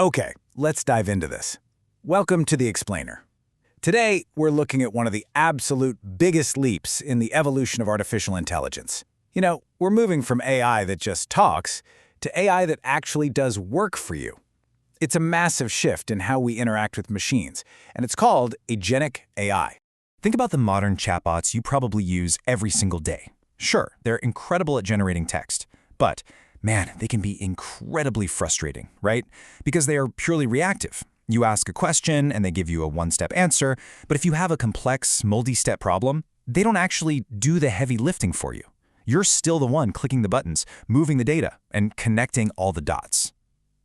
Okay, let's dive into this. Welcome to The Explainer. Today, we're looking at one of the absolute biggest leaps in the evolution of artificial intelligence. We're moving from AI that just talks to AI that actually does work for you. It's a massive shift in how we interact with machines, and it's called Agentic AI. Think about the modern chatbots you probably use every single day. Sure, they're incredible at generating text, but man, they can be incredibly frustrating, right? Because they are purely reactive. You ask a question and they give you a one-step answer, but if you have a complex, multi-step problem, they don't actually do the heavy lifting for you. You're still the one clicking the buttons, moving the data, and connecting all the dots.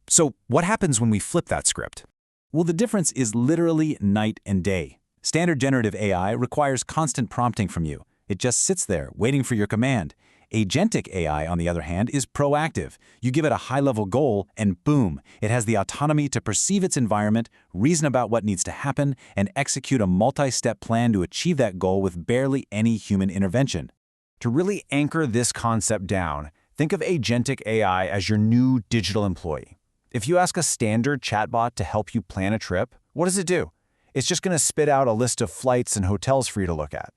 So what happens when we flip that script? Well, the difference is literally night and day. Standard generative AI requires constant prompting from you. It just sits there, waiting for your command. Agentic AI, on the other hand, is proactive. You give it a high-level goal, and boom, it has the autonomy to perceive its environment, reason about what needs to happen, and execute a multi-step plan to achieve that goal with barely any human intervention. To really anchor this concept down, think of Agentic AI as your new digital employee. If you ask a standard chatbot to help you plan a trip, what does it do? It's just going to spit out a list of flights and hotels for you to look at.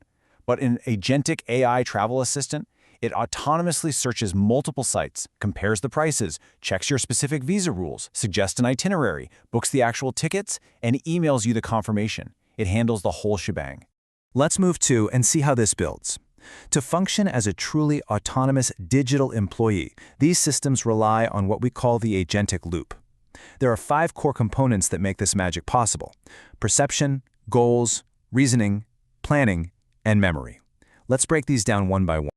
But in Agentic AI Travel Assistant, it autonomously searches multiple sites, compares the prices, checks your specific visa rules, suggests an itinerary, books the actual tickets, and emails you the confirmation. It handles the whole shebang. Let's move to and see how this builds. To function as a truly autonomous digital employee, these systems rely on what we call the agentic loop. There are 5 core components that make this magic possible: perception, goals, reasoning, planning, and memory. Let's break these down one by one.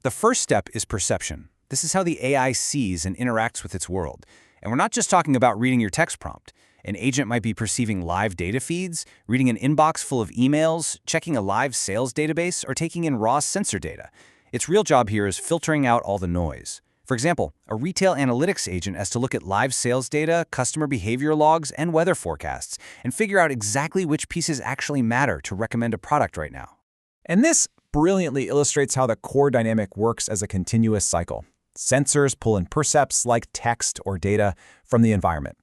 The first step is perception. This is how the AI sees and interacts with its world. And we're not just talking about reading your text prompt. An agent might be perceiving live data feeds, reading an inbox full of emails, checking a live sales database, or taking in raw sensor data. Its real job here is filtering out all the noise. For example, a retail analytics agent has to look at live sales data, customer behavior logs, and weather forecasts, and figure out exactly which pieces actually matter to recommend a product right now. And this brilliantly illustrates how the core dynamic works as a continuous cycle. Sensors pull in percepts like text or data from the environment.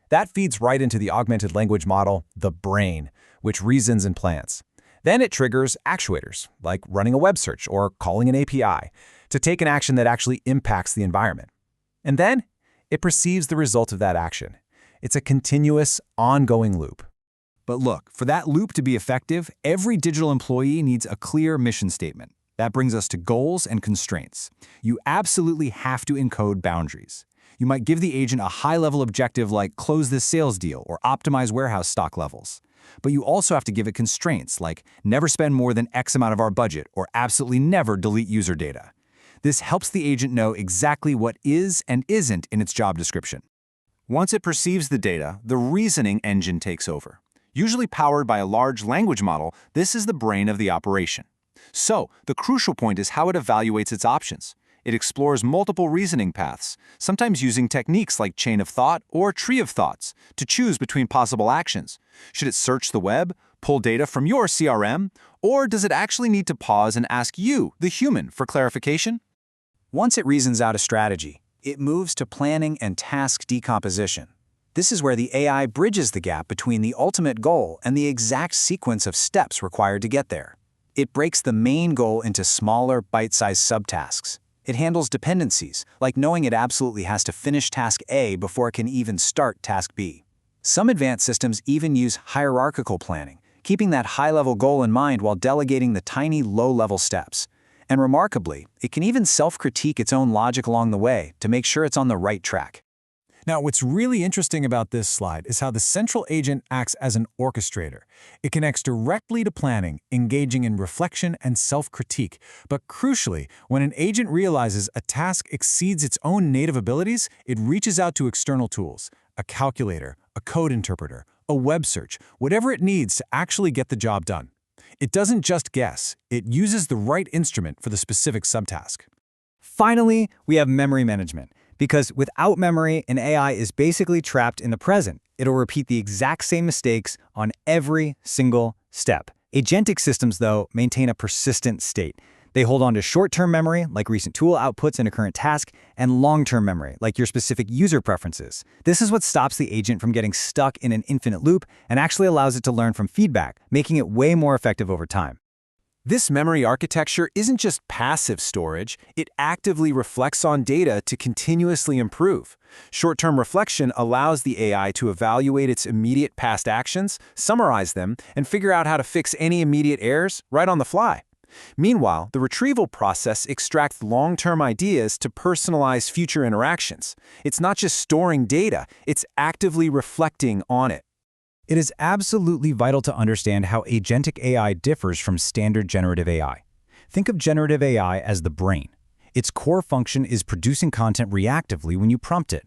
That feeds right into the augmented language model, the brain, which reasons and plans. Then it triggers actuators, like running a web search or calling an API, to take an action that actually impacts the environment. And then it perceives the result of that action. It's a continuous, ongoing loop. But look, for that loop to be effective, every digital employee needs a clear mission statement. That brings us to goals and constraints. You absolutely have to encode boundaries. You might give the agent a high-level objective like close this sales deal or optimize warehouse stock levels. But you also have to give it constraints like never spend more than X amount of our budget or absolutely never delete user data. This helps the agent know exactly what is and isn't in its job description. Once it perceives the data, the reasoning engine takes over. Usually powered by a large language model, this is the brain of the operation. So, the crucial point is how it evaluates its options. It explores multiple reasoning paths, sometimes using techniques like chain of thought or tree of thoughts, to choose between possible actions. Should it search the web, pull data from your CRM, or does it actually need to pause and ask you, the human, for clarification? Once it reasons out a strategy, it moves to planning and task decomposition. This is where the AI bridges the gap between the ultimate goal and the exact sequence of steps required to get there. It breaks the main goal into smaller, bite-sized subtasks. It handles dependencies, like knowing it absolutely has to finish task A before it can even start task B. Some advanced systems even use hierarchical planning, keeping that high-level goal in mind while delegating the tiny, low-level steps. And remarkably, it can even self-critique its own logic along the way to make sure it's on the right track. Now, what's really interesting about this slide is how the central agent acts as an orchestrator. It connects directly to planning, engaging in reflection and self-critique. But crucially, when an agent realizes a task exceeds its own native abilities, it reaches out to external tools, a calculator, a code interpreter, a web search, whatever it needs to actually get the job done. It doesn't just guess, it uses the right instrument for the specific subtask. Finally, we have memory management. Because without memory, an AI is basically trapped in the present. It'll repeat the exact same mistakes on every single step. Agentic systems, though, maintain a persistent state. They hold on to short-term memory, like recent tool outputs in a current task, and long-term memory, like your specific user preferences. This is what stops the agent from getting stuck in an infinite loop and actually allows it to learn from feedback, making it way more effective over time. This memory architecture isn't just passive storage, it actively reflects on data to continuously improve. Short-term reflection allows the AI to evaluate its immediate past actions, summarize them, and figure out how to fix any immediate errors right on the fly. Meanwhile, the retrieval process extracts long-term ideas to personalize future interactions. It's not just storing data, it's actively reflecting on it. It is absolutely vital to understand how agentic AI differs from standard generative AI. Think of generative AI as the brain. Its core function is producing content reactively when you prompt it.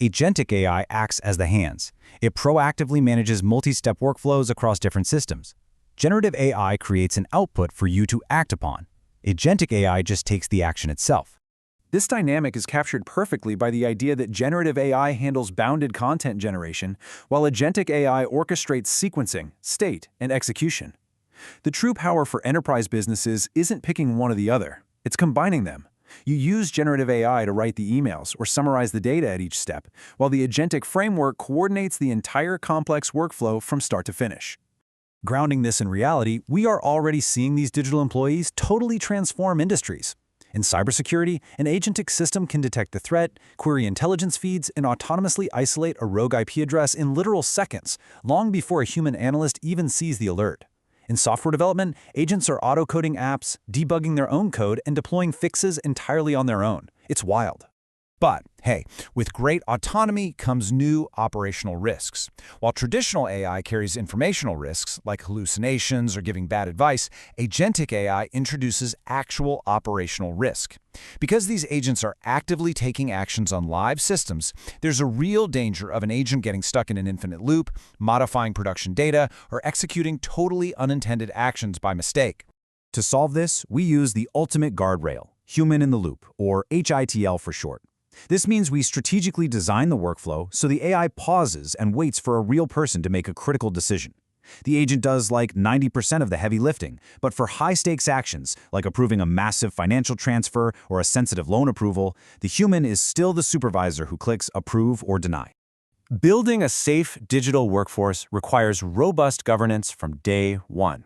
Agentic AI acts as the hands. It proactively manages multi-step workflows across different systems. Generative AI creates an output for you to act upon. Agentic AI just takes the action itself. This dynamic is captured perfectly by the idea that generative AI handles bounded content generation, while agentic AI orchestrates sequencing, state, and execution. The true power for enterprise businesses isn't picking one or the other, it's combining them. You use generative AI to write the emails or summarize the data at each step, while the agentic framework coordinates the entire complex workflow from start to finish. Grounding this in reality, we are already seeing these digital employees totally transform industries. In cybersecurity, an agentic system can detect the threat, query intelligence feeds, and autonomously isolate a rogue IP address in literal seconds, long before a human analyst even sees the alert. In software development, agents are auto-coding apps, debugging their own code, and deploying fixes entirely on their own. It's wild. But, hey, with great autonomy comes new operational risks. While traditional AI carries informational risks, like hallucinations or giving bad advice, agentic AI introduces actual operational risk. Because these agents are actively taking actions on live systems, there's a real danger of an agent getting stuck in an infinite loop, modifying production data, or executing totally unintended actions by mistake. To solve this, we use the ultimate guardrail, human in the loop, or HITL for short. This means we strategically design the workflow so the AI pauses and waits for a real person to make a critical decision. The agent does like 90% of the heavy lifting, but for high-stakes actions, like approving a massive financial transfer or a sensitive loan approval, the human is still the supervisor who clicks approve or deny. Building a safe digital workforce requires robust governance from day one.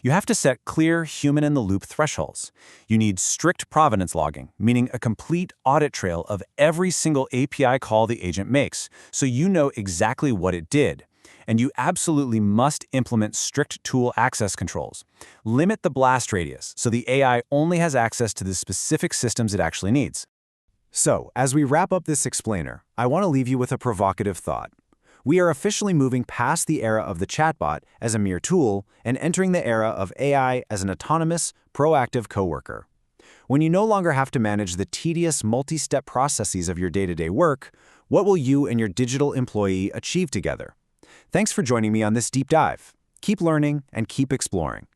You have to set clear human-in-the-loop thresholds. You need strict provenance logging, meaning a complete audit trail of every single API call the agent makes, so you know exactly what it did. And you absolutely must implement strict tool access controls. Limit the blast radius so the AI only has access to the specific systems it actually needs. So, as we wrap up this explainer, I want to leave you with a provocative thought. We are officially moving past the era of the chatbot as a mere tool and entering the era of AI as an autonomous, proactive coworker. When you no longer have to manage the tedious multi-step processes of your day-to-day work, what will you and your digital employee achieve together? Thanks for joining me on this deep dive. Keep learning and keep exploring.